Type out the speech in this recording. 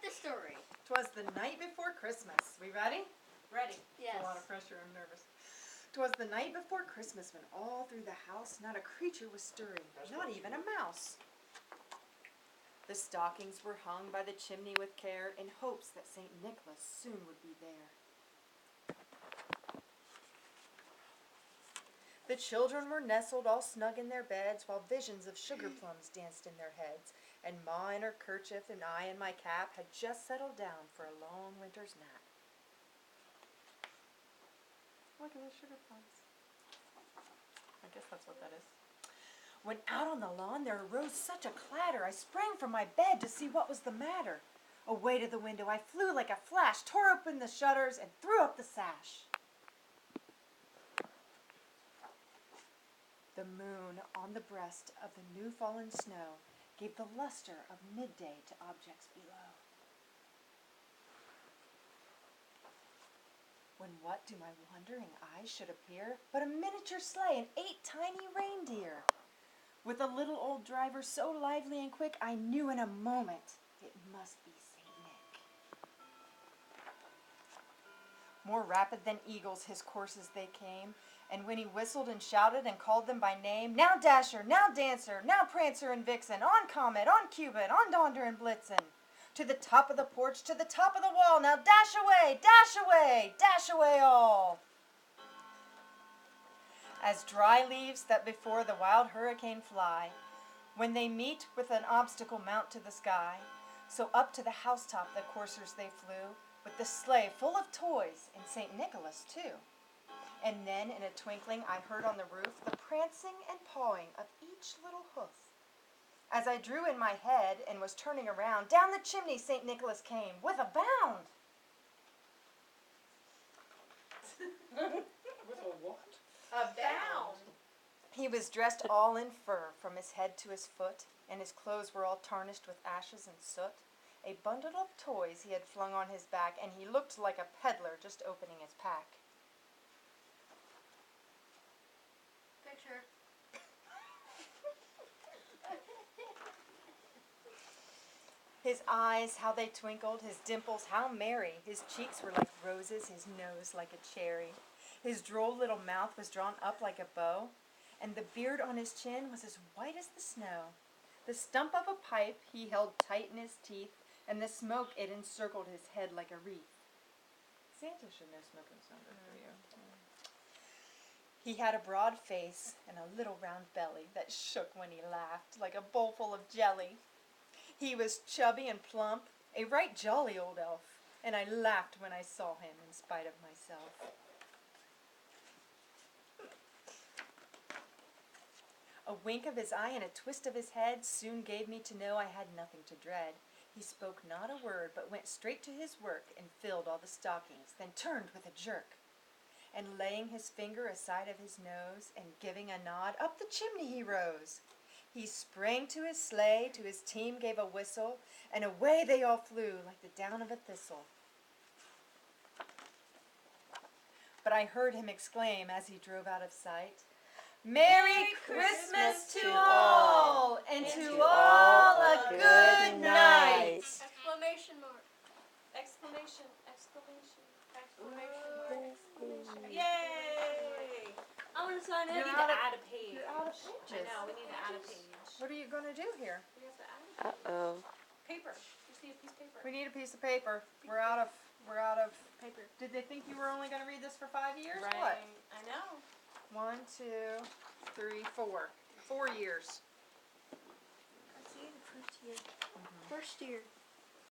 the story. 'Twas the night before Christmas. We ready? Ready. Yes. A lot of pressure. I'm nervous. 'Twas the night before Christmas when all through the house not a creature was stirring, not even a mouse. The stockings were hung by the chimney with care in hopes that St. Nicholas soon would be there. The children were nestled all snug in their beds while visions of sugar plums danced in their heads, and Ma in her kerchief and I in my cap had just settled down for a long winter's nap. Look at the sugar plums. I guess that's what that is. When out on the lawn there arose such a clatter, I sprang from my bed to see what was the matter. Away to the window I flew like a flash, tore open the shutters, and threw up the sash. The moon on the breast of the new-fallen snow gave the luster of midday to objects below. When what to my wondering eyes should appear but a miniature sleigh and 8 tiny reindeer. With a little old driver so lively and quick, I knew in a moment it must be St. Nick. More rapid than eagles his courses they came, and when he whistled and shouted and called them by name, now Dasher, now Dancer, now Prancer and Vixen, on Comet, on Cupid, on Donder and Blitzen. To the top of the porch, to the top of the wall, now dash away, dash away, dash away all. As dry leaves that before the wild hurricane fly, when they meet with an obstacle mount to the sky, so up to the housetop the coursers they flew, with the sleigh full of toys, and St. Nicholas too. And then in a twinkling I heard on the roof the prancing and pawing of each little hoof. As I drew in my head and was turning around, down the chimney St. Nicholas came with a bound. With a what? A bound. He was dressed all in fur from his head to his foot, and his clothes were all tarnished with ashes and soot. A bundle of toys he had flung on his back, and he looked like a peddler just opening his pack. Picture. His eyes, how they twinkled, his dimples, how merry. His cheeks were like roses, his nose like a cherry. His droll little mouth was drawn up like a bow, and the beard on his chin was as white as the snow. The stump of a pipe he held tight in his teeth, and the smoke it encircled his head like a wreath. Santa should know smoking sound good for you. He had a broad face and a little round belly that shook when he laughed like a bowl full of jelly. He was chubby and plump, a right jolly old elf, and I laughed when I saw him in spite of myself. A wink of his eye and a twist of his head soon gave me to know I had nothing to dread. He spoke not a word, but went straight to his work and filled all the stockings, then turned with a jerk. And laying his finger aside of his nose, and giving a nod, up the chimney he rose. He sprang to his sleigh, to his team gave a whistle, and away they all flew like the down of a thistle. But I heard him exclaim as he drove out of sight, Merry Christmas to all, and to all a good night. Exclamation mark. Exclamation, exclamation, exclamation, exclamation. Yay! I want to sign We in. need to add a page. You're out of I pages. know, we need to add a page. What are you going to do here? We have to add a page. Uh-oh. Paper. Just need a piece of paper. We need a piece of paper. We're out of Paper. Did they think you were only going to read this for 5 years? Right. What? I know. 1, 2, 3, 4. 4 years. That's the first year. First year.